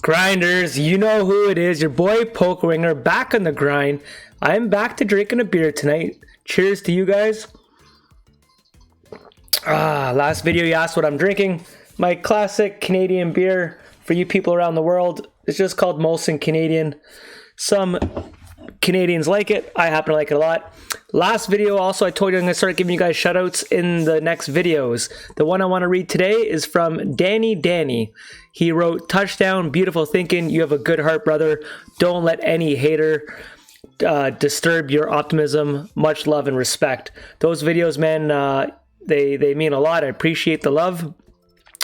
Grinders, you know who it is. Your boy Pokeringer back on the grind. I'm back to drinking a beer tonight. Cheers to you guys. Last video you asked what I'm drinking. My classic Canadian beer for you people around the world. It's just called Molson Canadian. Some Canadians like it. I happen to like it a lot. Last video also I told you I'm going to start giving you guys shoutouts in the next videos. The one I want to read today is from Danny. He wrote, "Touchdown, beautiful thinking. You have a good heart, brother. Don't let any hater disturb your optimism. Much love and respect." Those videos, man, they mean a lot. I appreciate the love.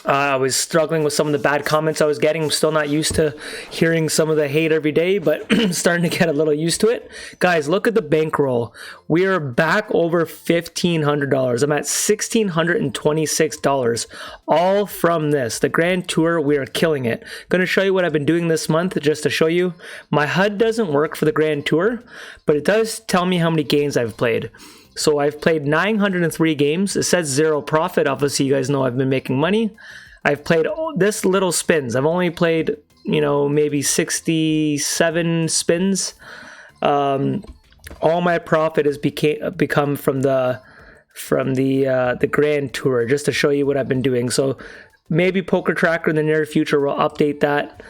I was struggling with some of the bad comments I was getting. I'm still not used to hearing some of the hate every day, but starting to get a little used to it. Guys, look at the bankroll. We are back over $1,500. I'm at $1,626, all from this. The Grand Tour, we are killing it. Going to show you what I've been doing this month just to show you. My HUD doesn't work for the Grand Tour, but it does tell me how many games I've played. So I've played 903 games. It says zero profit. Obviously, you guys know I've been making money. I've played this little spins. I've only played, maybe 67 spins. All my profit has become from the Grand Tour, just to show you what I've been doing. So maybe Poker Tracker in the near future will update that.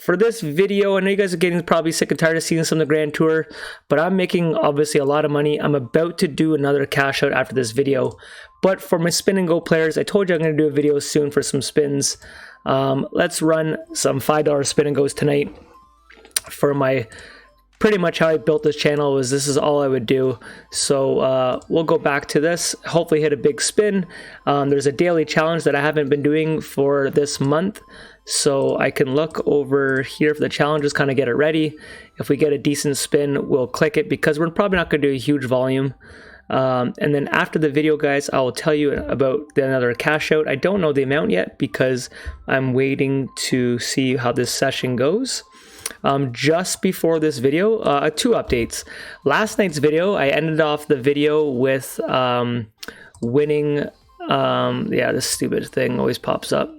For this video, I know you guys are getting probably sick and tired of seeing some of the Grand Tour, but I'm making obviously a lot of money. I'm about to do another cash out after this video. But for my spin and go players, I told you I'm going to do a video soon for some spins. Let's run some $5 spin and goes tonight. For my pretty much how I built this channel was this is all I would do. So we'll go back to this, hopefully hit a big spin. There's a daily challenge that I haven't been doing for this month. So I can look over here for the challenges, kind of get it ready. If we get a decent spin, we'll click it because we're probably not going to do a huge volume. And then after the video, guys, I will tell you about another cash out. I don't know the amount yet because I'm waiting to see how this session goes. Just before this video, two updates. Last night's video, I ended off the video with winning. Yeah, this stupid thing always pops up.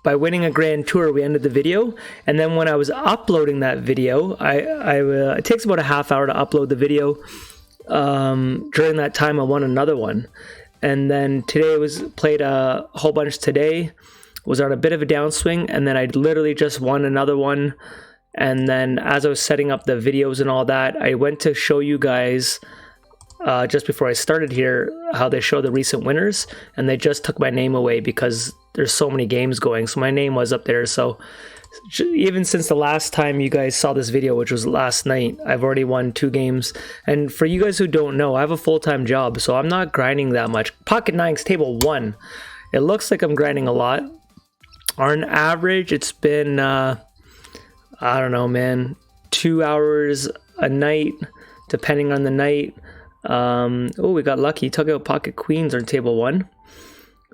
By winning a Grand Tour, we ended the video, and then when I was uploading that video, it takes about a half hour to upload the video. During that time, I won another one, and then today played a whole bunch today. Was on a bit of a downswing, and then I literally just won another one. And then as I was setting up the videos and all that, I went to show you guys just before I started here how they show the recent winners, and they just took my name away because there's so many games going. So my name was up there. So even since the last time you guys saw this video, which was last night, I've already won 2 games. And for you guys who don't know, I have a full-time job, so I'm not grinding that much. Pocket Nines table 1. It looks like I'm grinding a lot. On average, it's been, I don't know, man, 2 hours a night, depending on the night. Oh, we got lucky. Took out Pocket Queens on table 1.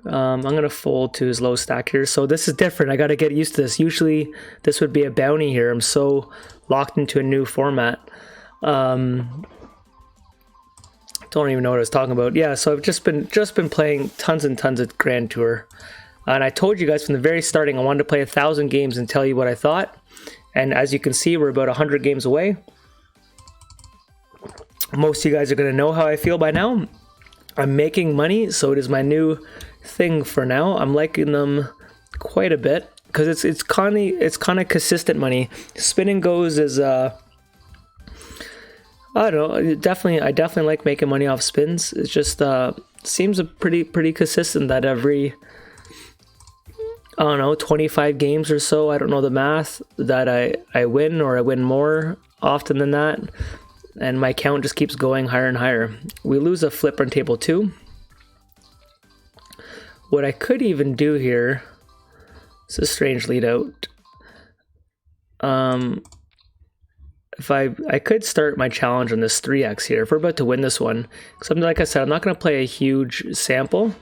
I'm going to fold to his low stack here. So this is different. I got to get used to this. Usually, this would be a bounty here. I'm so locked into a new format. Don't even know what I was talking about. Yeah, so I've just been playing tons and tons of Grand Tour. And I told you guys from the very starting I wanted to play 1,000 games and tell you what I thought. And as you can see, we're about 100 games away. Most of you guys are going to know how I feel by now. I'm making money, so it is my new thing for now. I'm liking them quite a bit because it's kind of consistent money. Spin and goes is I don't know. I definitely like making money off spins. It's just seems a pretty consistent that every, I don't know, 25 games or so, I don't know the math, that I win, or I win more often than that. And my count just keeps going higher and higher. We lose a flip on table 2. What I could even do here, it's a strange lead out. If I could start my challenge on this 3x here. If we're about to win this one. Because like I said, I'm not going to play a huge sample.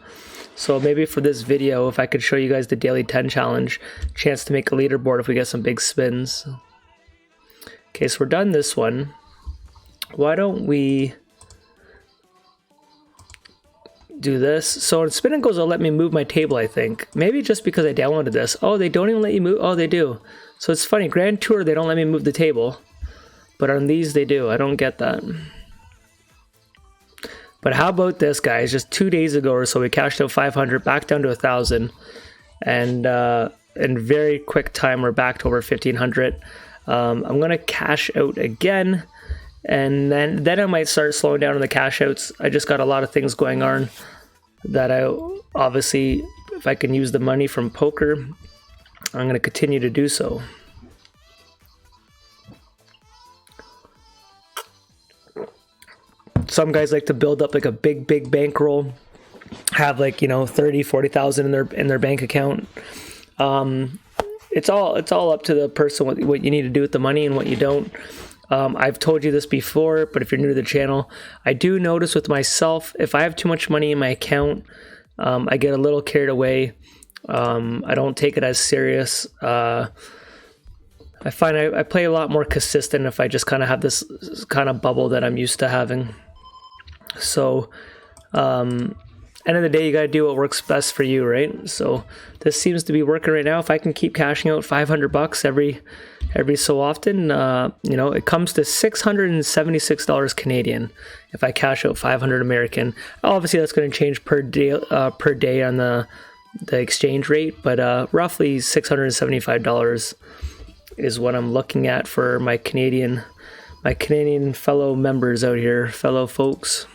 So maybe for this video, if I could show you guys the daily 10 challenge, chance to make a leaderboard if we get some big spins. Okay, so we're done this one. Why don't we do this. So in spin and goes, it'll let me move my table, I think. Maybe just because I downloaded this. Oh, they don't even let you move. Oh, they do. So it's funny. Grand Tour, they don't let me move the table. But on these, they do. I don't get that. But how about this, guys? Just 2 days ago or so, we cashed out 500, back down to 1,000. And in very quick time, we're back to over 1,500. I'm going to cash out again. And then I might start slowing down on the cash outs. I just got a lot of things going on that I obviously, if I can use the money from poker, I'm going to continue to do so. Some guys like to build up like a big bankroll, have like, you know, 30, 40,000 in their bank account. It's all up to the person what you need to do with the money and what you don't. I've told you this before, but if you're new to the channel, I do notice with myself, if I have too much money in my account, I get a little carried away. I don't take it as serious. I find I play a lot more consistent if I just kind of have this kind of bubble that I'm used to having. So, end of the day, you got to do what works best for you, right? So this seems to be working right now. If I can keep cashing out $500 every so often, you know, it comes to $676 Canadian if I cash out 500 American. Obviously, that's going to change per day on the exchange rate, but roughly $675 is what I'm looking at for my Canadian fellow members out here, fellow folks.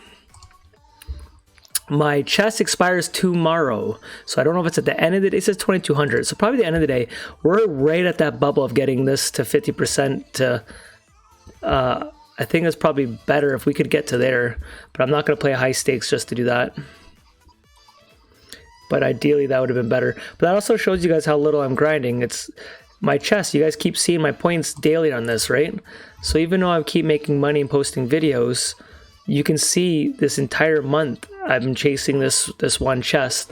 My chest expires tomorrow, so I don't know if it's at the end of the day. It says 2,200, so probably the end of the day. We're right at that bubble of getting this to 50%. I think it's probably better if we could get to there, but I'm not going to play high stakes just to do that. But ideally, that would have been better. But that also shows you guys how little I'm grinding. It's my chest. You guys keep seeing my points daily on this, right? So even though I keep making money and posting videos, you can see this entire month I've been chasing this one chest.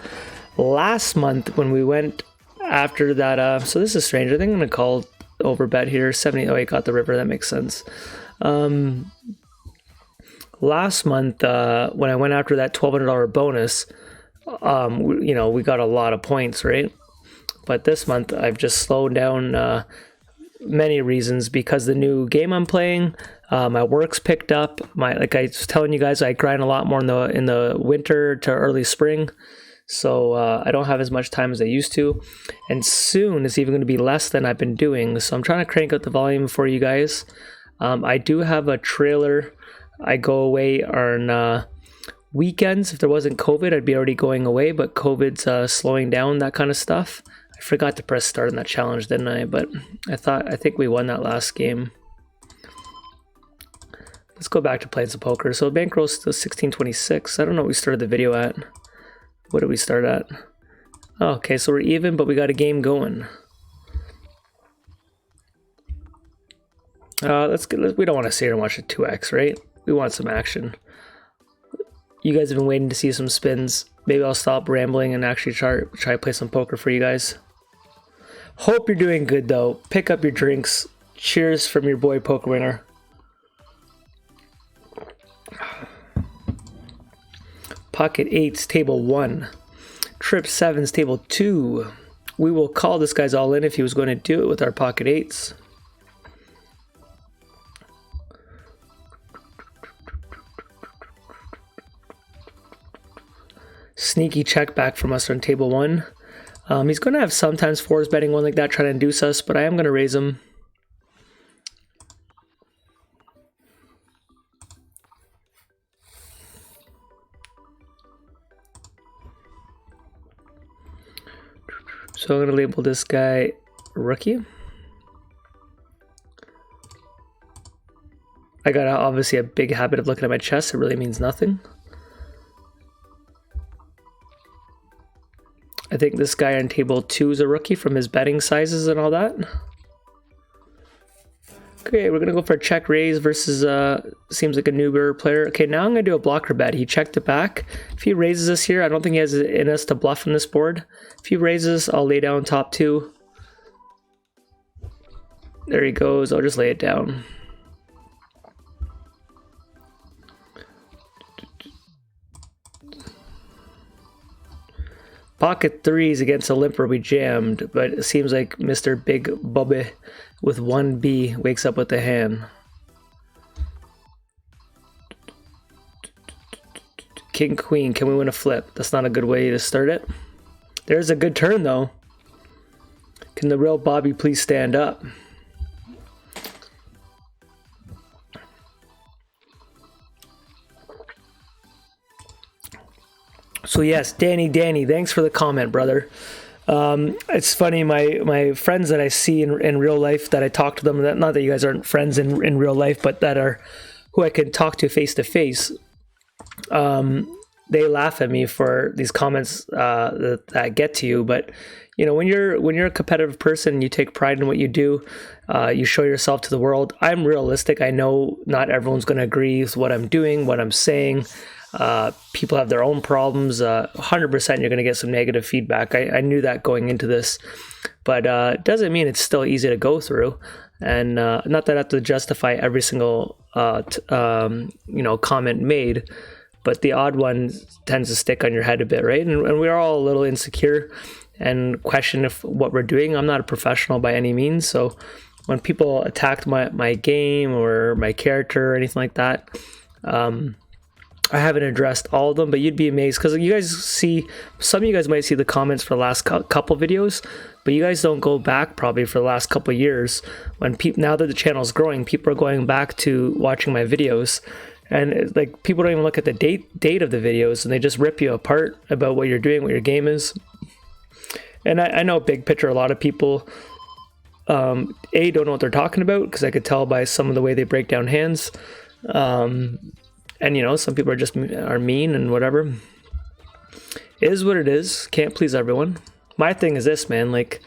Last month when we went after that, so this is strange. I think I'm gonna call overbet here. 70. Oh, I got the river. That makes sense. Last month when I went after that $1,200 bonus, you know, we got a lot of points, right? But this month I've just slowed down. Many reasons, because the new game I'm playing, my work's picked up. Like I was telling you guys, I grind a lot more in the winter to early spring, so I don't have as much time as I used to, and soon it's even going to be less than I've been doing. So I'm trying to crank up the volume for you guys. I do have a trailer. I go away on weekends. If there wasn't COVID, I'd be already going away, but COVID's slowing down that kind of stuff. I forgot to press start in that challenge, didn't I? But I think we won that last game. Let's go back to playing some poker. So bankroll is still 1626. I don't know what we started the video at. What did we start at? Oh, okay, so we're even, but we got a game going. We don't want to sit here and watch a 2x, right? We want some action. You guys have been waiting to see some spins. Maybe I'll stop rambling and actually try to play some poker for you guys. Hope you're doing good though. Pick up your drinks. Cheers from your boy Poker Winner. Pocket 8's table 1. Trip 7's table 2. We will call this guy's all in if he was going to do it with our pocket 8s. Sneaky check back from us on table 1. He's going to have sometimes 4s betting one like that, trying to induce us, but I am going to raise him. So I'm going to label this guy rookie. I got obviously a big habit of looking at my chest. It really means nothing. I think this guy on table 2 is a rookie from his betting sizes and all that. Okay, we're gonna go for a check raise versus seems like a newer player. Okay, now I'm gonna do a blocker bet. He checked it back. If he raises us here, I don't think he has it in us to bluff on this board. If he raises, I'll lay down top 2. There he goes. I'll just lay it down. Pocket threes against a limper we jammed, but it seems like Mr. Big Bobby with 1B wakes up with the hand. King Queen, can we win a flip? That's not a good way to start it. There's a good turn though. Can the real Bobby please stand up? So yes, Danny, thanks for the comment, brother. It's funny, my friends that I see in real life, that I talk to them, not that you guys aren't friends in real life, but that are who I can talk to face to face. They laugh at me for these comments that get to you, but you know, when you're a competitive person, you take pride in what you do, you show yourself to the world. I'm realistic. I know not everyone's going to agree with what I'm doing, what I'm saying. People have their own problems. 100% you're going to get some negative feedback. I knew that going into this, but it doesn't mean it's still easy to go through. And not that I have to justify every single comment made, but the odd one tends to stick on your head a bit, right? And we're all a little insecure and question if what we're doing. I'm not a professional by any means, so when people attacked my game or my character or anything like that, I haven't addressed all of them, but you'd be amazed because you guys see, some of you guys might see the comments for the last couple videos, but you guys don't go back probably for the last couple years. When now that the channel is growing, people are going back to watching my videos, and like people don't even look at the date of the videos, and they just rip you apart about what you're doing, what your game is. And I know big picture, a lot of people don't know what they're talking about, because I could tell by some of the way they break down hands. And you know, some people are mean and whatever. It is what it is. Can't please everyone. My thing is this, man, like,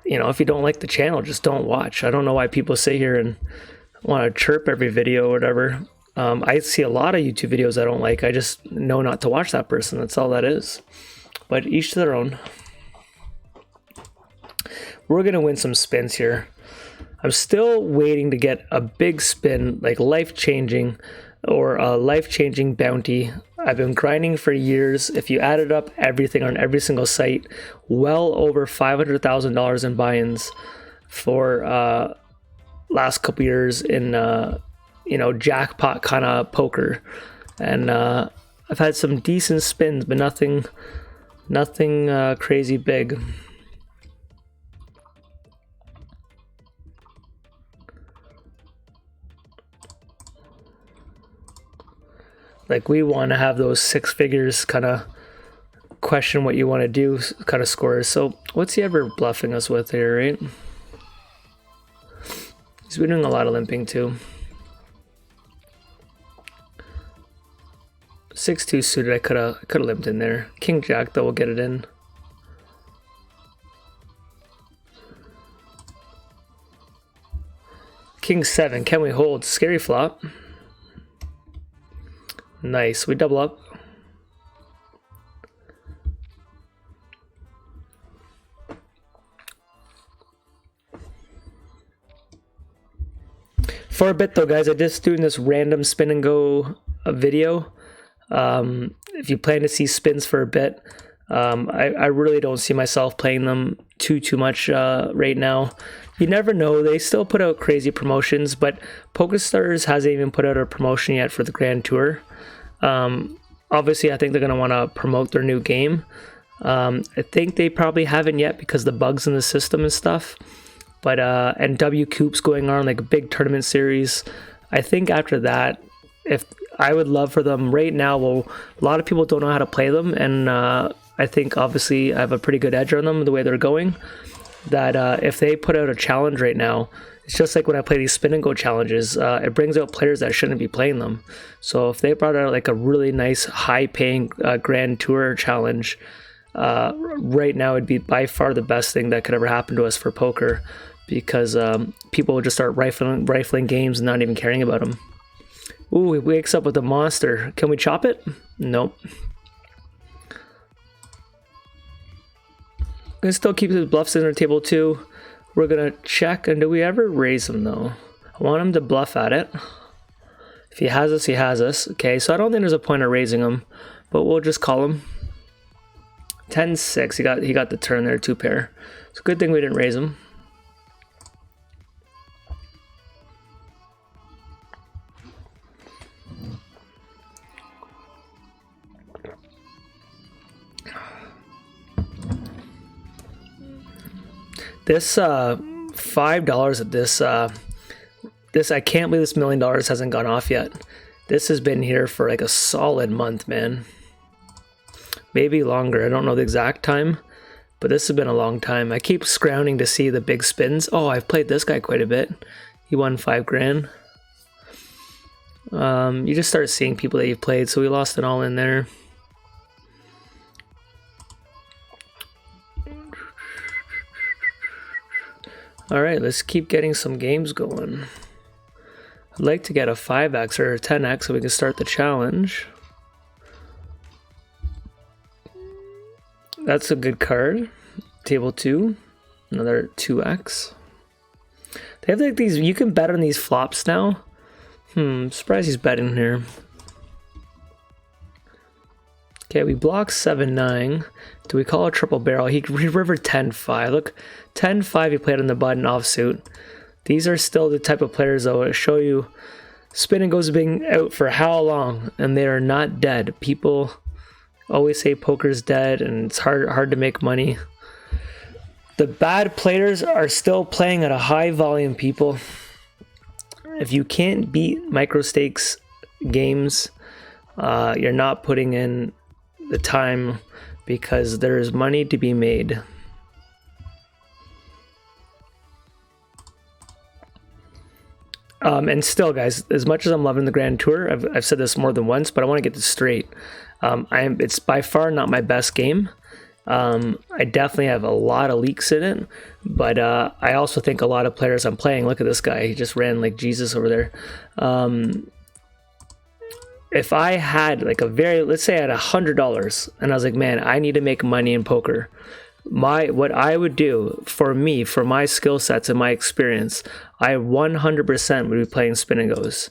you know, if you don't like the channel, just don't watch. I don't know why people sit here and want to chirp every video or whatever. I see a lot of YouTube videos I don't like. I just know not to watch that person. That's all that is. But each to their own. We're going to win some spins here. I'm still waiting to get a big spin, like life-changing, or a life-changing bounty. I've been grinding for years. If you added up everything on every single site, well over $500,000 in buy-ins for last couple years in jackpot kind of poker. And I've had some decent spins, but nothing crazy big. Like, we want to have those six figures kind of question what you want to do kind of scores. So what's he ever bluffing us with here, right? He's been doing a lot of limping too. 6-2 suited, I could have limped in there. King Jack though will get it in. King 7, can we hold? Scary flop. Nice, we double up. For a bit though, guys, I'm just doing this random spin and go video. If you plan to see spins for a bit, I really don't see myself playing them too much right now. You never know. They still put out crazy promotions, but POKERSTARS hasn't even put out a promotion yet for the Grand Tour. Obviously, I think they're going to want to promote their new game. I think they probably haven't yet because the bugs in the system and stuff. But and W Coup's going on, like a big tournament series. I think after that, if I would love for them right now. Well, a lot of people don't know how to play them, and I think obviously I have a pretty good edge on them the way they're going. That if they put out a challenge right now, it's just like when I play these spin and go challenges, it brings out players that shouldn't be playing them. So if they brought out like a really nice high paying Grand Tour challenge, right now it'd be by far the best thing that could ever happen to us for poker, because people will just start rifling games and not even caring about them. Ooh, he wakes up with a monster. Can we chop it? Nope. He still keeps his bluffs in our table too. We're gonna check, and do we ever raise him though? I want him to bluff at it. If he has us, he has us. Okay, so I don't think there's a point of raising him, but we'll just call him. 10-6. He got the turn there, 2 pair. It's a good thing we didn't raise him. This $5 at this I can't believe this $1 million hasn't gone off yet. This has been here for like a solid month, man. Maybe longer. I don't know the exact time, but this has been a long time. I keep scrounging to see the big spins. Oh, I've played this guy quite a bit. He won 5 grand. You just start seeing people that you've played, so we lost it all in there. All right, let's keep getting some games going. I'd like to get a 5x or a 10x so we can start the challenge. That's a good card. Table 2, another 2x. They have like these, you can bet on these flops now. Surprised he's betting here. Okay, we block 7-9. Do we call a triple barrel? He rivered 10-5. Look, 10-5 he played on the button offsuit. These are still the type of players though that show you spin and goes being out for how long, and they are not dead. People always say poker's dead and it's hard to make money. The bad players are still playing at a high volume, people. If you can't beat micro stakes games, you're not putting in the time, because there is money to be made. And still, guys, as much as I'm loving the Grand Tour, I've said this more than once, but I want to get this straight. It's by far not my best game. I definitely have a lot of leaks in it, but I also think a lot of players I'm playing, look at this guy, he just ran like Jesus over there. If I had like let's say I had $100 and I was like, man, I need to make money in poker. What I would do for my skill sets and my experience, I 100% would be playing spin and goes.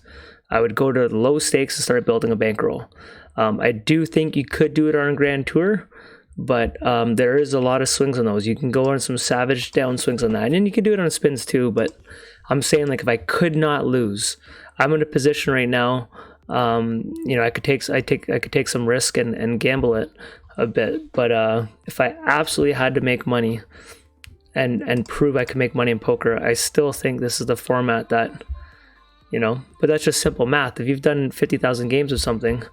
I would go to low stakes and start building a bankroll. I do think you could do it on a Grand Tour, but there is a lot of swings on those. You can go on some savage down swings on that, and then you can do it on spins too. But I'm saying, like, if I could not lose, I'm in a position right now. You know, I could take some risk and gamble it a bit. But if I absolutely had to make money and prove I could make money in poker, I still think this is the format that, you know. But that's just simple math. If you've done 50,000 games of something,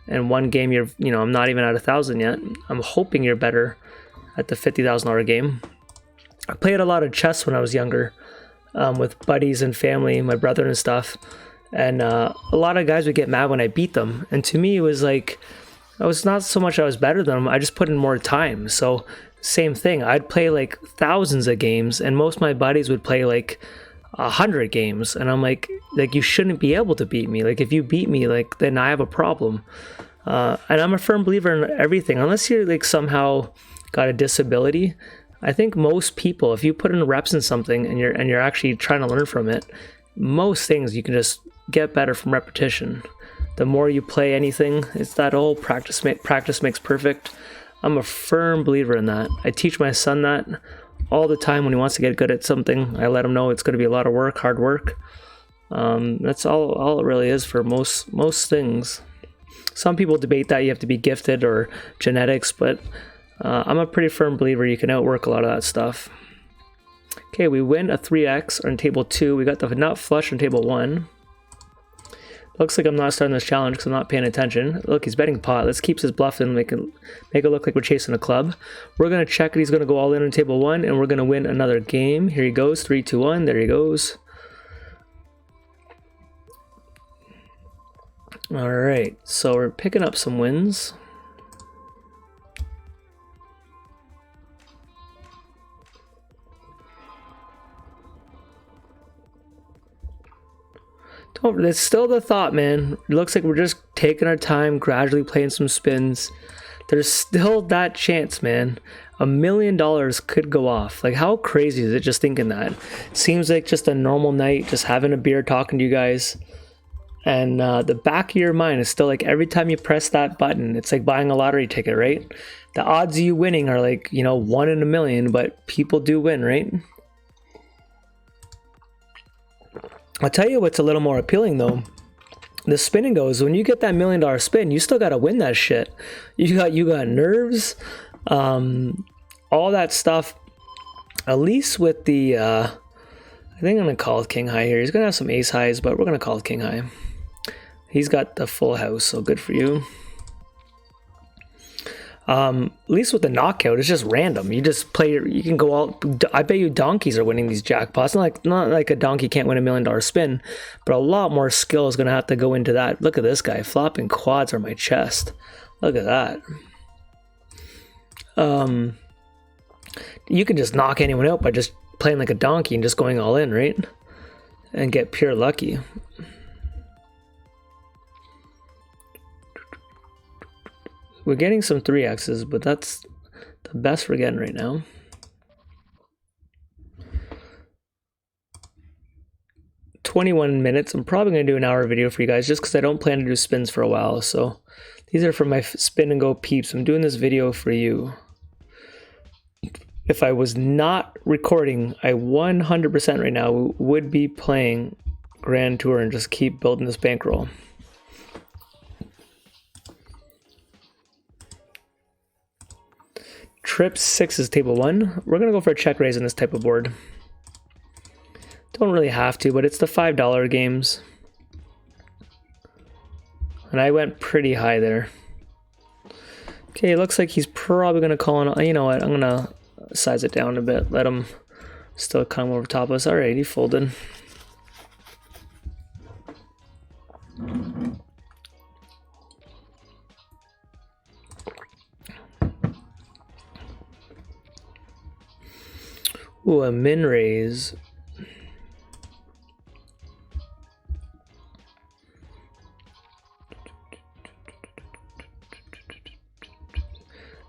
and one game I'm not even at 1,000 yet. I'm hoping you're better at the $50,000 game. I played a lot of chess when I was younger, with buddies and family, my brother and stuff. And a lot of guys would get mad when I beat them. And to me, it was like, I was not so much I was better than them, I just put in more time. So same thing, I'd play like thousands of games, and most of my buddies would play like 100 games. And I'm like, you shouldn't be able to beat me. Like, if you beat me, like, then I have a problem. And I'm a firm believer in everything. Unless you're like somehow got a disability, I think most people, if you put in reps in something and you're actually trying to learn from it, most things you can just get better from repetition. The more you play anything, it's that old practice makes perfect. I'm a firm believer in that. I teach my son that all the time when he wants to get good at something. I let him know it's going to be a lot of work, hard work. That's all it really is for most things. Some people debate that you have to be gifted or genetics, but I'm a pretty firm believer you can outwork a lot of that stuff. Okay, we win a 3x on table 2. We got the nut flush on table 1. Looks like I'm not starting this challenge because I'm not paying attention. Look, he's betting pot. Let's keep his bluff and make it look like we're chasing a club. We're going to check it. He's going to go all in on table 1, and we're going to win another game. Here he goes, 3, 2, 1. There he goes. All right, so we're picking up some wins. It's still the thought, man. It looks like we're just taking our time, gradually playing some spins. There's still that chance, man. $1 million could go off. Like, how crazy is it just thinking that? It seems like just a normal night, just having a beer, talking to you guys. And the back of your mind is still like, every time you press that button, it's like buying a lottery ticket, right? The odds of you winning are like, you know, 1 in a million, but people do win, right? I'll tell you what's a little more appealing though. The spin and goes, when you get that $1 million spin, you still got to win that shit. You got nerves, all that stuff. At least with the, I think I'm going to call it king high here. He's going to have some ace highs, but we're going to call it king high. He's got the full house, so good for you. At least with the knockout, it's just random. You just play, you can go all, I bet you donkeys are winning these jackpots. Not like a donkey can't win $1 million spin, but a lot more skill is going to have to go into that. Look at this guy, flopping quads on my chest. Look at that. You can just knock anyone out by just playing like a donkey and just going all in, right? And get pure lucky. We're getting some 3Xs, but that's the best we're getting right now. "21 minutes. I'm probably going to do an hour video for you guys just because I don't plan to do spins for a while. So these are for my spin and go peeps. I'm doing this video for you. If I was not recording, I 100% right now would be playing Grand Tour and just keep building this bankroll. Trip 6 is table 1. We're going to go for a check raise on this type of board. Don't really have to, but it's the $5 games. And I went pretty high there. Okay, it looks like he's probably going to call on, you know what, I'm going to size it down a bit, let him still come over top of us. Alright, he folded. Ooh, a min raise.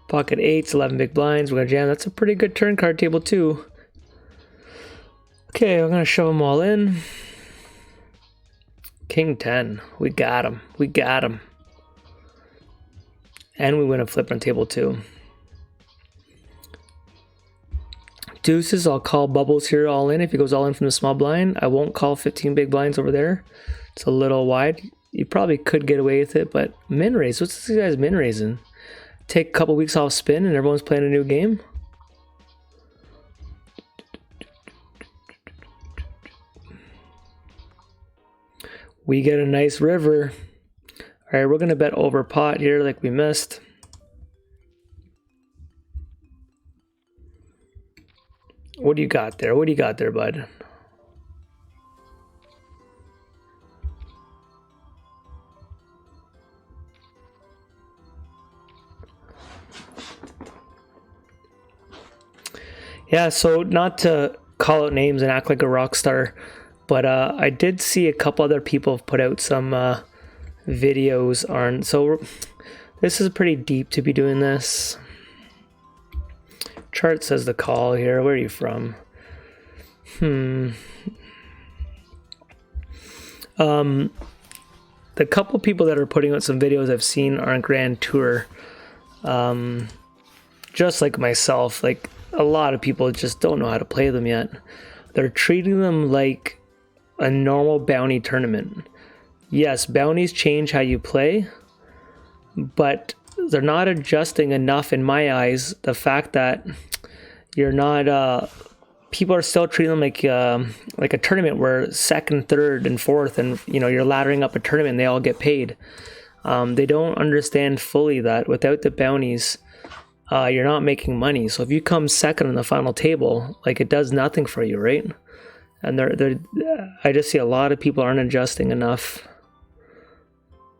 Pocket 8s, 11 big blinds. We're gonna jam. That's a pretty good turn card, table 2. Okay, we're gonna shove them all in. King 10. We got him. We got him. And we win a flip on table 2. Deuces, I'll call bubbles here all in. If he goes all in from the small blind, I won't call 15 big blinds over there. It's a little wide. You probably could get away with it, but min raise. What's this guy's min raising? Take a couple weeks off spin and everyone's playing a new game? We get a nice river. All right, we're going to bet over pot here like we missed. What do you got there? What do you got there, bud? Yeah, so not to call out names and act like a rock star, but I did see a couple other people have put out some videos on, so this is pretty deep to be doing this. Chart says the call here. Where are you from? The couple people that are putting out some videos I've seen are on Grand Tour. Just like myself, like a lot of people just don't know how to play them yet. They're treating them like a normal bounty tournament. Yes, bounties change how you play, but they're not adjusting enough in my eyes. The fact that you're not, people are still treating them like a tournament where second, third, and fourth, and you know, you're laddering up a tournament and they all get paid. They don't understand fully that without the bounties, you're not making money. So if you come second on the final table, like it does nothing for you, right? And I just see a lot of people aren't adjusting enough.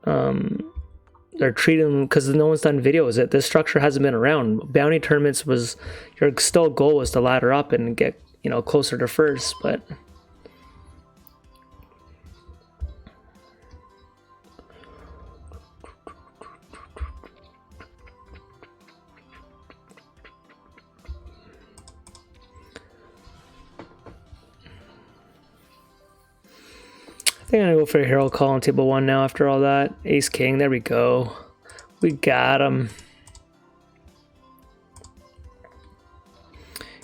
They're treating them, because no one's done videos. This structure hasn't been around. Bounty tournaments was, your still goal was to ladder up and get, you know, closer to first, but think I'm gonna go for a hero call on table 1 now after all that. Ace king, there we go. We got him.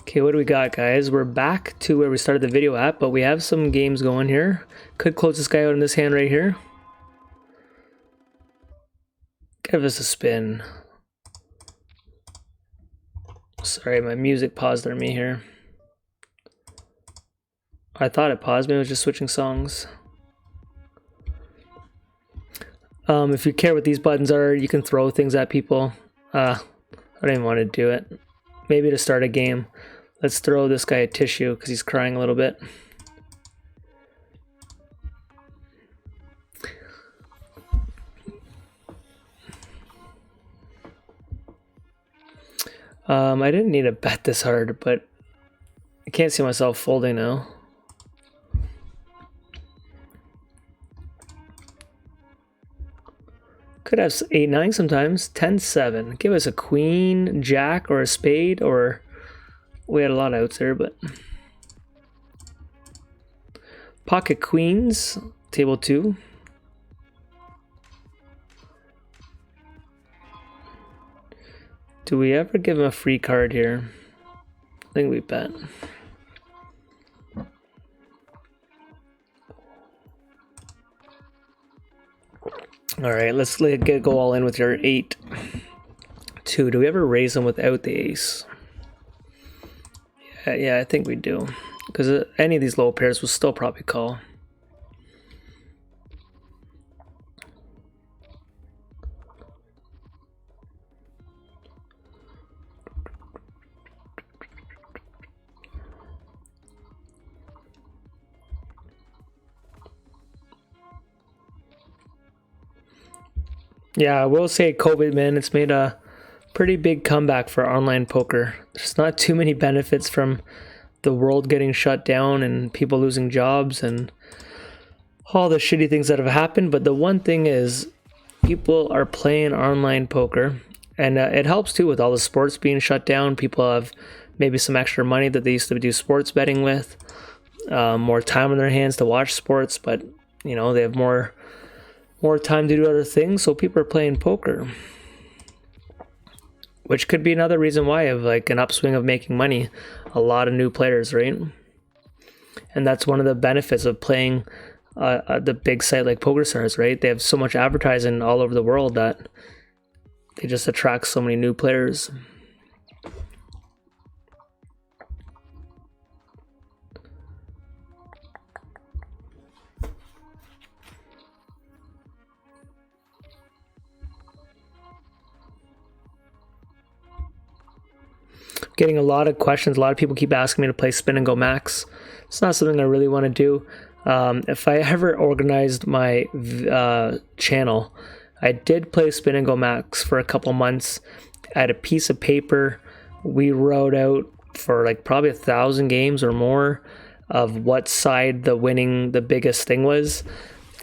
Okay, what do we got, guys? We're back to where we started the video at, but we have some games going here. Could close this guy out in this hand right here. Give us a spin. Sorry, my music paused on me here. I thought it paused, maybe I was just switching songs. If you care what these buttons are, you can throw things at people. I don't even want to do it. Maybe to start a game. Let's throw this guy a tissue because he's crying a little bit. I didn't need to bet this hard, but I can't see myself folding now. Could have 8-9 sometimes. 10-7. Give us a queen, jack, or a spade, or we had a lot of outs there, but pocket queens, table 2. Do we ever give him a free card here? I think we bet. All right, let's go all in with your 8-2. Do we ever raise them without the ace? Yeah, I think we do. Because any of these low pairs will still probably call. Yeah, I will say COVID, man, it's made a pretty big comeback for online poker. There's not too many benefits from the world getting shut down and people losing jobs and all the shitty things that have happened. But the one thing is people are playing online poker, and it helps too with all the sports being shut down. People have maybe some extra money that they used to do sports betting with, more time on their hands to watch sports, but you know, they have more time to do other things, so people are playing poker, which could be another reason why of like an upswing of making money. A lot of new players, right? And that's one of the benefits of playing the big site like POKERSTARS, right? They have so much advertising all over the world that they just attract so many new players. Getting a lot of questions. A lot of people keep asking me to play spin and go max. It's not something I really want to do. If I ever organized my channel, I did play spin and go max for a couple months. I had a piece of paper. We wrote out for like probably 1,000 games or more of what side the biggest thing was.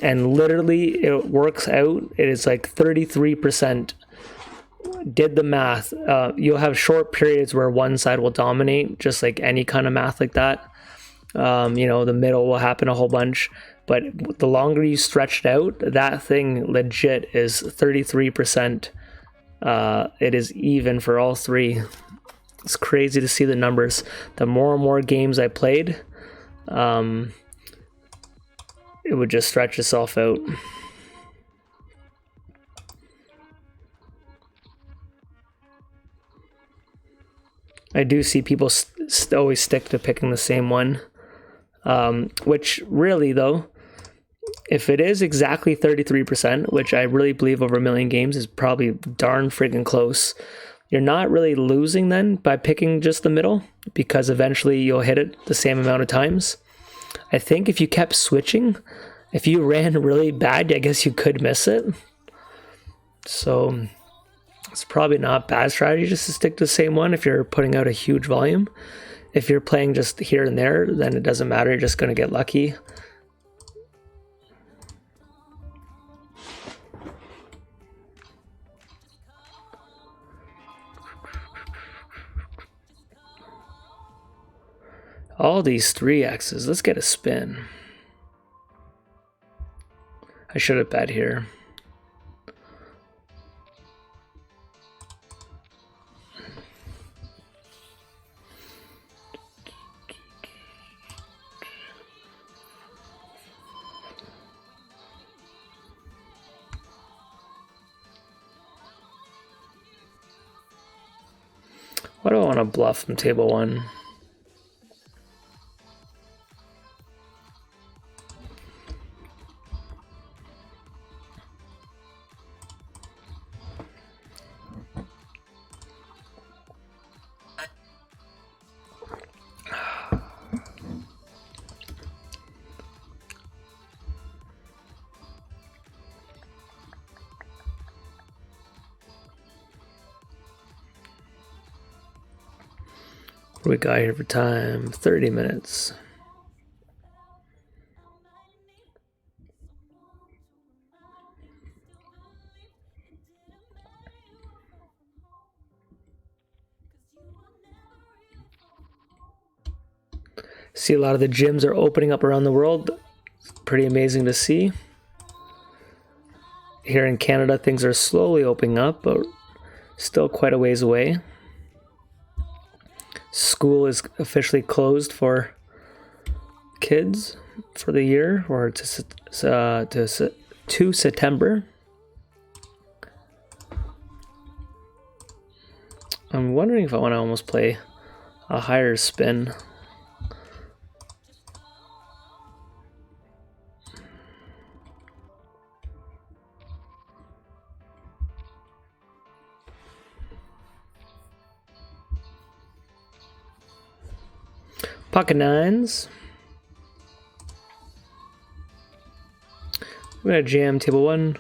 And literally it works out. It is like 33%. Did the math. You'll have short periods where one side will dominate, just like any kind of math like that. You know, the middle will happen a whole bunch, but the longer you stretch it out, that thing legit is 33%. It is even for all three. It's crazy to see the numbers. The more and more games I played, it would just stretch itself out. I do see people always stick to picking the same one, which really though, if it is exactly 33%, which I really believe over 1 million games is probably darn freaking close, you're not really losing then by picking just the middle, because eventually you'll hit it the same amount of times. I think if you kept switching, if you ran really bad, I guess you could miss it. So it's probably not a bad strategy just to stick to the same one if you're putting out a huge volume. If you're playing just here and there, then it doesn't matter. You're just going to get lucky. All these 3Xs. Let's get a spin. I should have bet here. Why do I want to bluff from table 1? What do we got here for time? 30 minutes. See, a lot of the gyms are opening up around the world. It's pretty amazing to see. Here in Canada, things are slowly opening up, but still quite a ways away. School is officially closed for kids for the year, or to September. I'm wondering if I want to almost play a higher spin. Pocket nines. We're gonna jam table 1.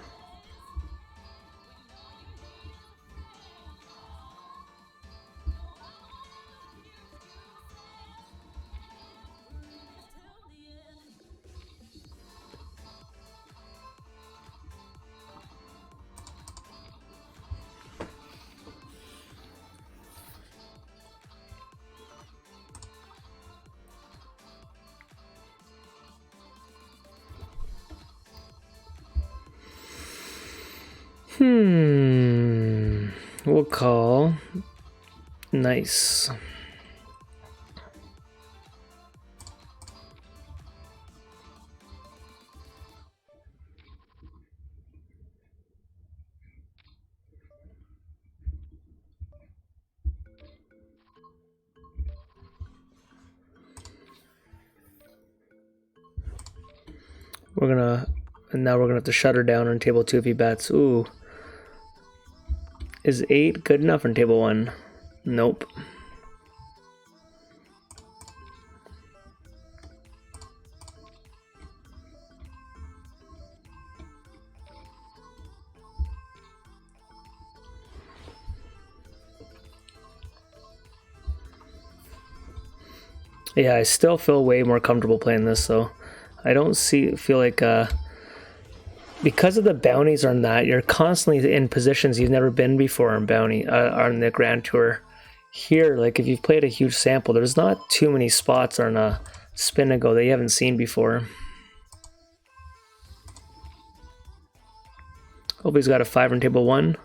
We'll call. Nice. And now we're gonna have to shut her down on table 2 if he bets. Ooh. Is 8 good enough on table 1? Nope. Yeah, I still feel way more comfortable playing this, so I don't feel like because of the bounties on that, you're constantly in positions you've never been before on bounty on the Grand Tour. Here, like if you've played a huge sample, there's not too many spots on a spin and go that you haven't seen before. Hope he's got a 5 on table 1.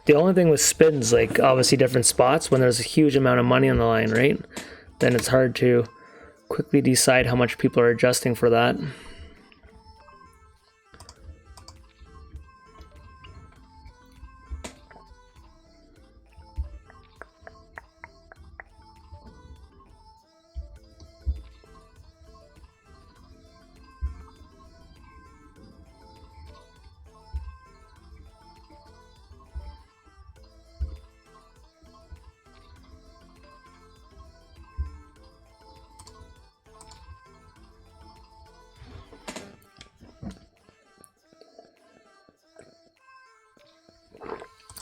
The only thing with spins, like obviously different spots, when there's a huge amount of money on the line, right? Then it's hard to quickly decide how much people are adjusting for that.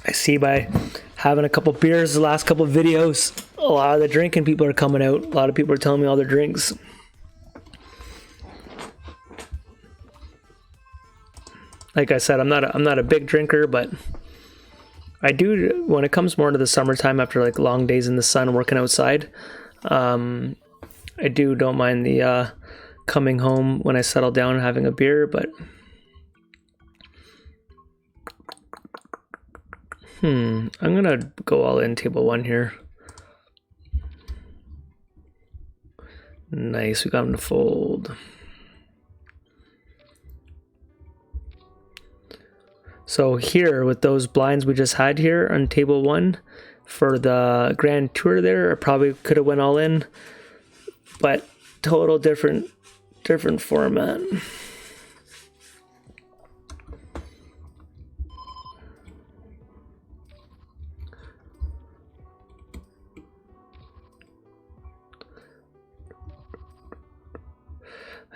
I see by having a couple beers the last couple of videos, a lot of the drinking people are coming out. A lot of people are telling me all their drinks. Like I said, I'm not a big drinker, but I do when it comes more into the summertime after like long days in the sun working outside. I don't mind the coming home when I settle down and having a beer, but I'm gonna go all in table 1 here. Nice, we got him to fold. So here, with those blinds we just had here on table 1 for the Grand Tour there, I probably could have went all in, but total different format.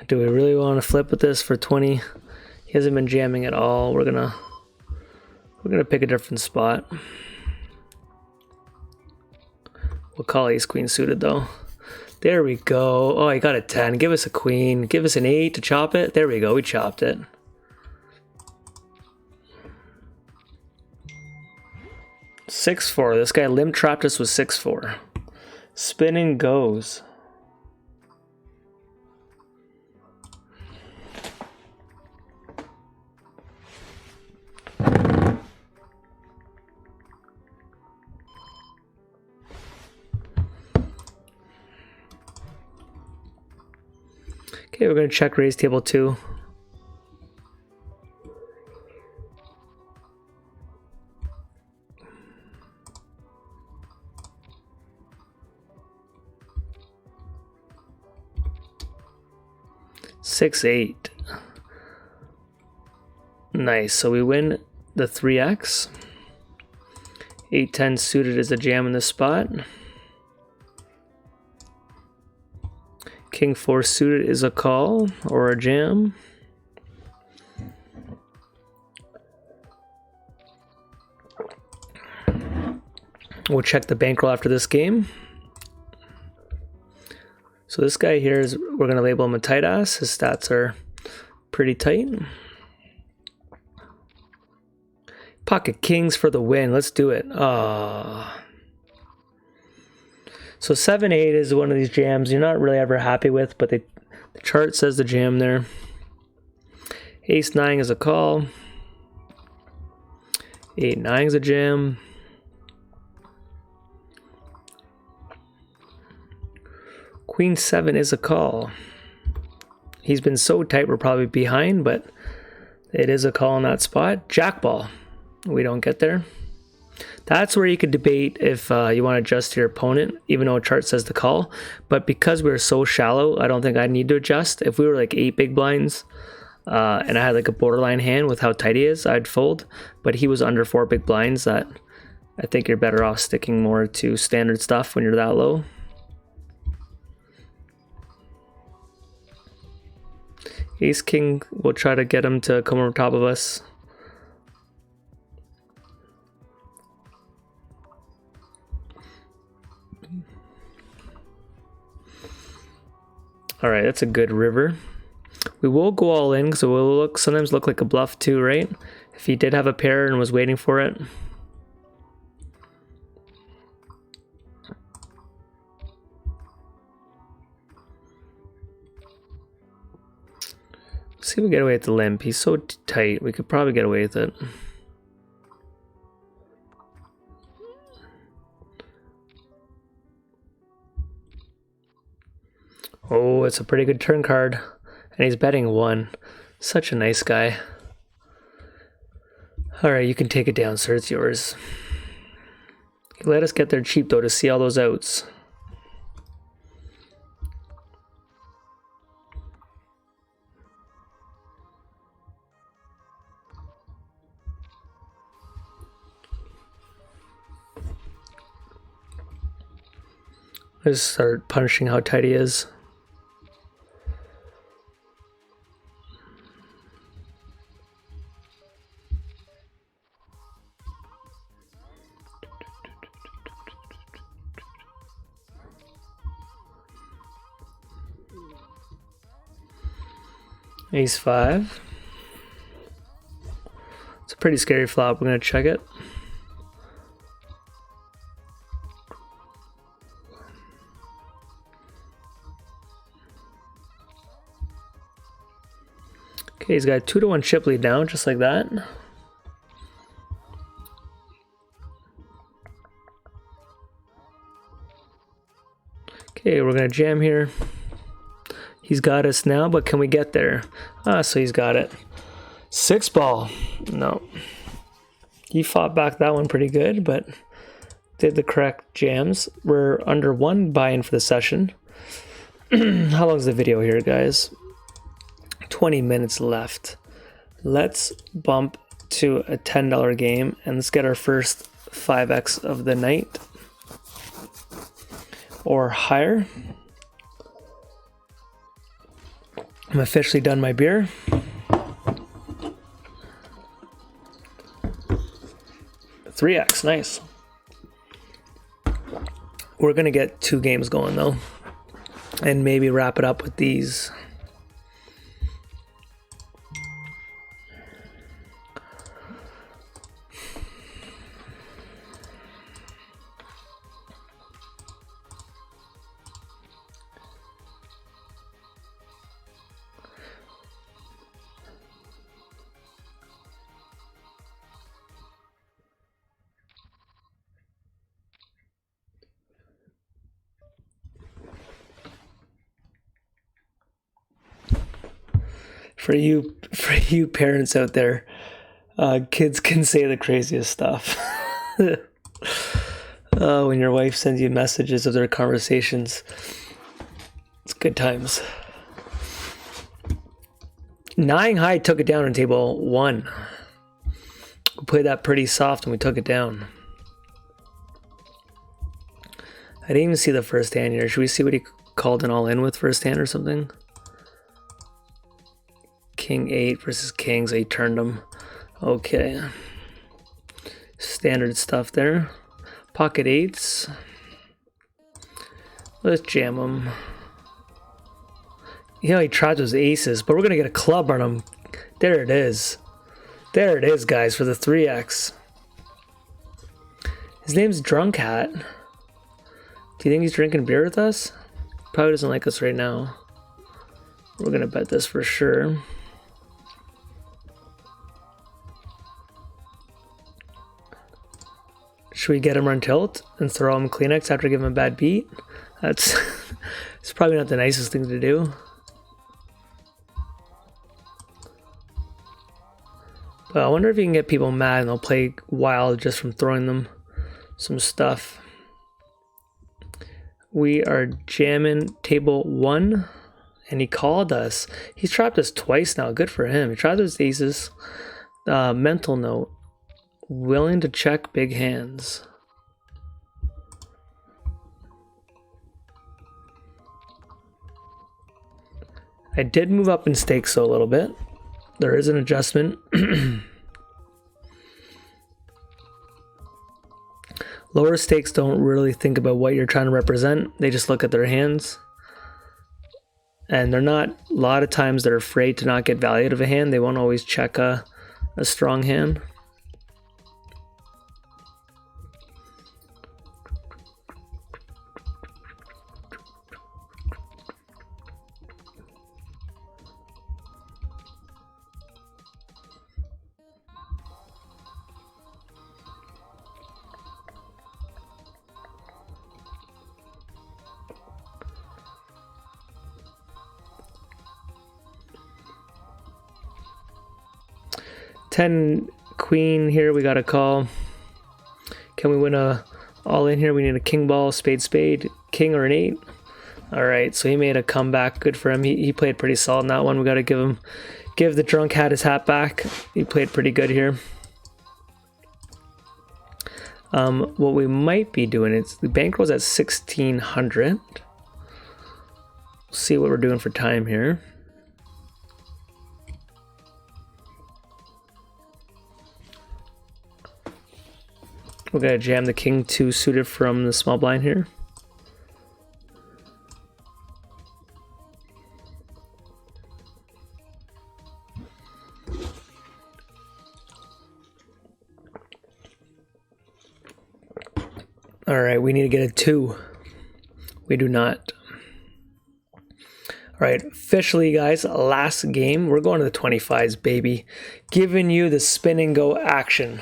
Do we really want to flip with this for 20? He hasn't been jamming at all. We're gonna pick a different spot. We'll call ace queen suited though. There we go. Oh, I got a 10. Give us a queen. Give us an 8 to chop it. There we go. We chopped it. $6-4. This guy limp trapped us with 6-4. Spinning goes. Okay, we're going to check raise table 2. $6-8. Nice, so we win the 3x. 8-10 suited is a jam in this spot. King 4 suited is a call or a jam. We'll check the bankroll after this game. So this guy here is, we're going to label him a tight ass. His stats are pretty tight. Pocket kings for the win. Let's do it. So 7-8 is one of these jams you're not really ever happy with, but the chart says the jam there. Ace-9 is a call. 8-9 is a jam. Queen-7 is a call. He's been so tight we're probably behind, but it is a call in that spot. Jack-ball. We don't get there. That's where you could debate if you want to adjust your opponent, even though a chart says the call. But because we're so shallow, I don't think I need to adjust. If we were like 8 big blinds and I had like a borderline hand with how tight he is, I'd fold. But he was under 4 big blinds. That I think you're better off sticking more to standard stuff when you're that low. Ace King, we'll try to get him to come over top of us. All right, that's a good river. We will go all in because it will sometimes look like a bluff too, right? If he did have a pair and was waiting for it. Let's see if we get away with the limp. He's so tight, we could probably get away with it. Oh, it's a pretty good turn card. And he's betting 1. Such a nice guy. Alright, you can take it down, sir. It's yours. He let us get there cheap, though, to see all those outs. Let's start punishing how tight he is. Ace 5. pretty scary flop. We're gonna check it. Okay, he's got a 2-1 chip lead now, just like that. Okay, we're gonna jam here. He's got us now, but can we get there? Ah, so he's got it. 6 ball. No. He fought back that one pretty good, but did the correct jams. We're under 1 buy-in for the session. How long is the video here, guys? 20 minutes left. Let's bump to a $10 game and let's get our first 5x of the night or higher. I'm officially done my beer. $3x, nice. We're gonna get 2 games going though, and maybe wrap it up with these. For you parents out there, kids can say the craziest stuff. When your wife sends you messages of their conversations, it's good times. 9 high took it down on table 1. We played that pretty soft and we took it down. I didn't even see the first hand here. Should we see what he called an all in with first hand or something? King 8 versus king, so he turned him. Okay. Standard stuff there. Pocket 8s. Let's jam him. You know, he tried those aces, but we're going to get a club on him. There it is. There it is, guys, for the 3x. His name's Drunk Hat. Do you think he's drinking beer with us? Probably doesn't like us right now. We're going to bet this for sure. Should we get him run tilt and throw him Kleenex after giving him a bad beat? That's it's probably not the nicest thing to do. But I wonder if you can get people mad and they'll play wild just from throwing them some stuff. We are jamming table 1 and he called us. He's trapped us twice now. Good for him. He tried those aces. Mental note. Willing to check big hands. I did move up in stakes though a little bit. There is an adjustment. Lower stakes don't really think about what you're trying to represent. They just look at their hands. And they're not, a lot of times they're afraid to not get value out of a hand. They won't always check a strong hand. Ten queen here, we got a call. Can we win a all in here? We need a king ball, spade, spade, king or an 8. All right, so he made a comeback. Good for him. He played pretty solid in that one. We got to give the Drunk Hat his hat back. He played pretty good here. What we might be doing is the bankroll's at 1600. See what we're doing for time here. We're gonna jam the king 2 suited from the small blind here. All right, we need to get a 2. We do not. All right, officially, guys, last game. We're going to the 25s, baby. Giving you the spin and go action.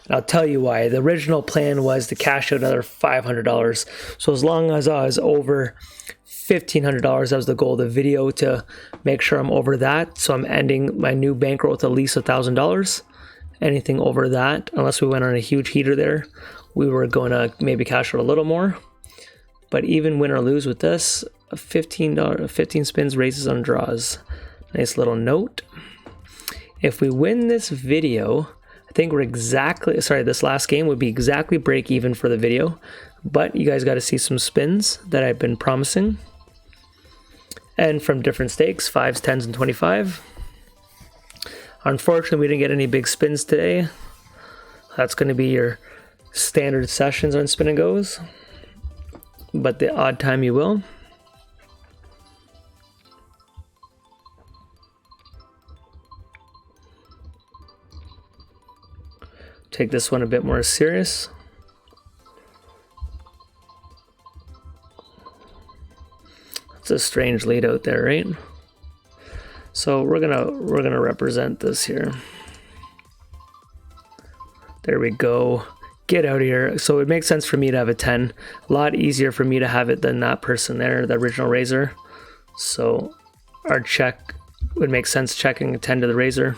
And I'll tell you why. The original plan was to cash out another $500. So as long as I was over $1,500, that was the goal of the video, to make sure I'm over that. So I'm ending my new bankroll with at least $1,000. Anything over that, unless we went on a huge heater there, we were going to maybe cash out a little more. But even win or lose with this, $15, 15 spins, raises on draws. Nice little note. If we win this video, I think we're exactly, sorry, this last game would be exactly break even for the video. But you guys got to see some spins that I've been promising. And from different stakes, 5s, 10s, and 25. Unfortunately, we didn't get any big spins today. That's going to be your standard sessions on spin and goes. But the odd time you will. Take this one a bit more serious. It's a strange lead out there, right? So we're gonna represent this here. There we go. Get out of here. So it makes sense for me to have a 10. A lot easier for me to have it than that person there, the original raiser. So our check would make sense, checking a 10 to the raiser.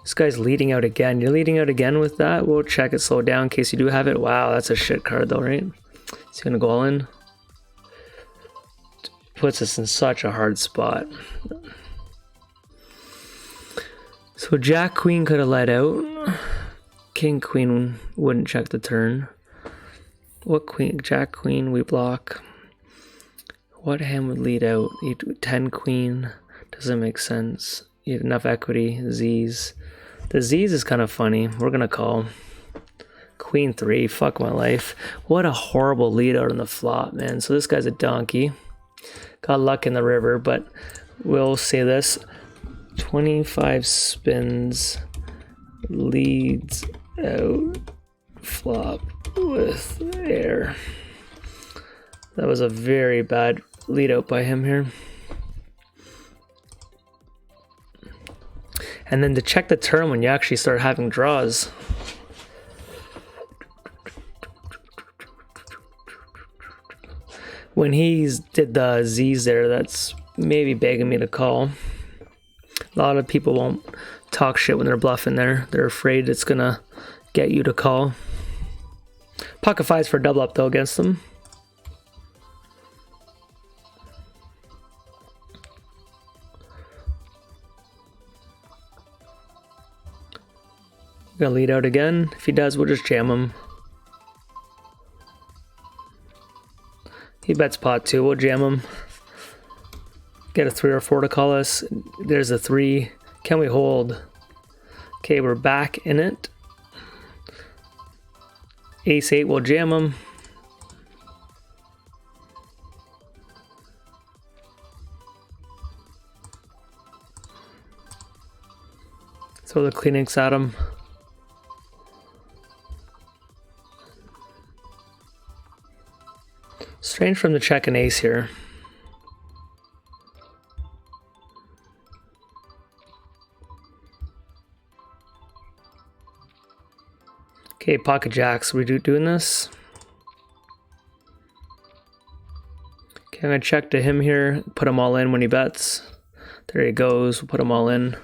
This guy's leading out again. You're leading out again with that? We'll check it, slow it down in case you do have it. Wow, that's a shit card though, right? He's gonna go all in. Puts us in such a hard spot. So Jack Queen could have let out. King Queen wouldn't check the turn. What Queen? Jack Queen we block. What hand would lead out? 10 Queen doesn't make sense. You have enough equity. Z's. The Z's is kind of funny. We're gonna call. Queen 3. Fuck my life. What a horrible lead out on the flop, man. So this guy's a donkey. Got luck in the river, but we'll say this. 25 spins, leads out flop with air. That was a very bad lead out by him here. And then to check the turn when you actually start having draws. When he did the Z's there, that's maybe begging me to call. A lot of people won't talk shit when they're bluffing there. They're afraid it's gonna get you to call. Pocket 5s for double up though against them. Gonna lead out again. If he does, we'll just jam him. He bets pot 2, we'll jam him. Get a 3 or 4 to call us. There's a 3. Can we hold? Okay, we're back in it. Ace 8, we'll jam him. Throw the Kleenex at him. Strange from the check and ace here. Okay, pocket jacks. We doing this? Okay, I'm gonna check to him here. Put him all in when he bets. There he goes. We'll put him all in.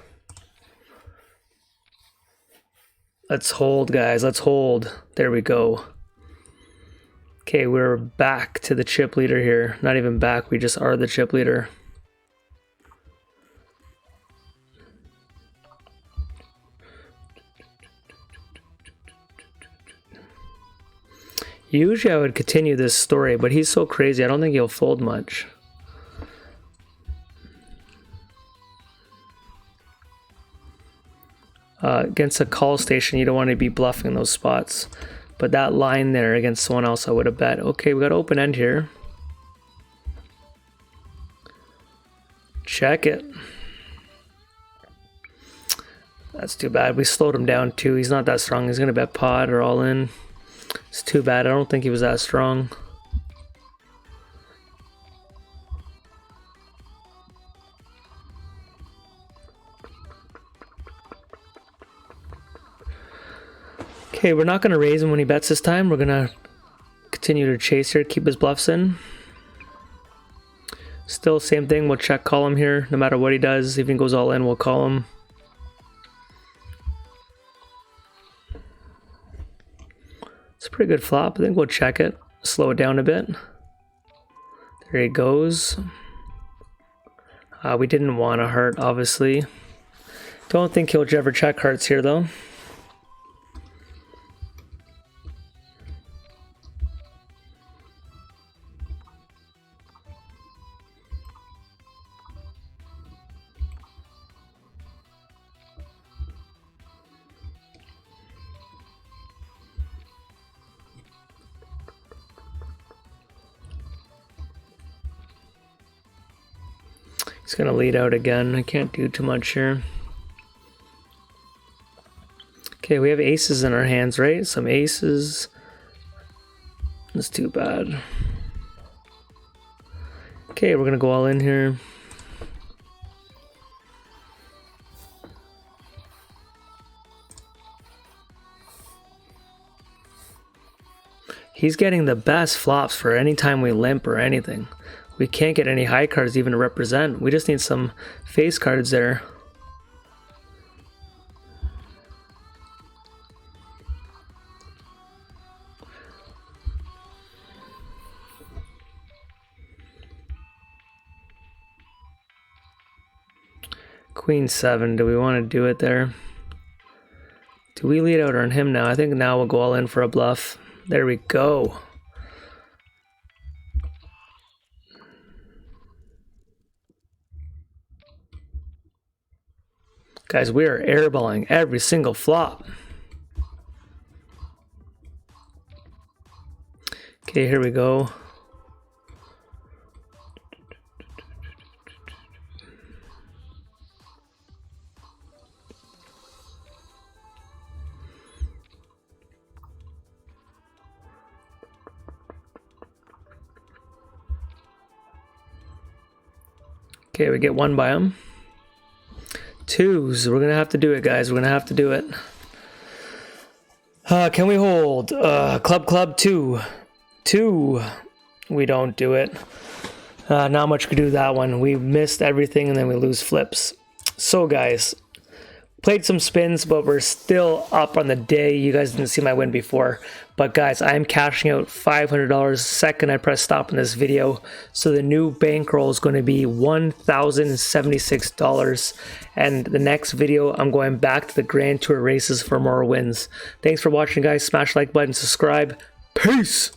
Let's hold, guys. Let's hold. There we go. Okay, we're back to the chip leader here. Not even back, we just are the chip leader. Usually I would continue this story, but he's so crazy, I don't think he'll fold much. Against a call station, you don't want to be bluffing those spots. But that line there against someone else, I would have bet. Okay, we got open end here. Check it. That's too bad. We slowed him down too. He's not that strong. He's gonna bet pot or all in. It's too bad. I don't think he was that strong. Okay, we're not gonna raise him when he bets this time. We're gonna continue to chase here, keep his bluffs in. Still same thing, we'll check call him here no matter what he does. If he goes all in, we'll call him. It's a pretty good flop. I think we'll check it, slow it down a bit. There he goes. We didn't want a heart, obviously. Don't think he'll ever check hearts here though. He's gonna lead out again. I can't do too much here. Okay, we have aces in our hands, right? Some aces. That's too bad. Okay, we're gonna go all in here. He's getting the best flops for any time we limp or anything. We can't get any high cards even to represent. We just need some face cards there. Queen 7, do we want to do it there? Do we lead out on him now? I think now we'll go all in for a bluff. There we go. Guys, we are airballing every single flop. Okay, here we go. Okay, we get one by him. Twos, we're gonna have to do it, guys. We're gonna have to do it. Can we hold? Club 2. 2. We don't do it. Not much we could do that one. We missed everything and then we lose flips. So guys, played some spins, but we're still up on the day. You guys didn't see my win before. But guys, I'm cashing out $500 the second I press stop in this video. So the new bankroll is going to be $1,076. And the next video, I'm going back to the Grand Tour races for more wins. Thanks for watching, guys. Smash the like button, subscribe. Peace!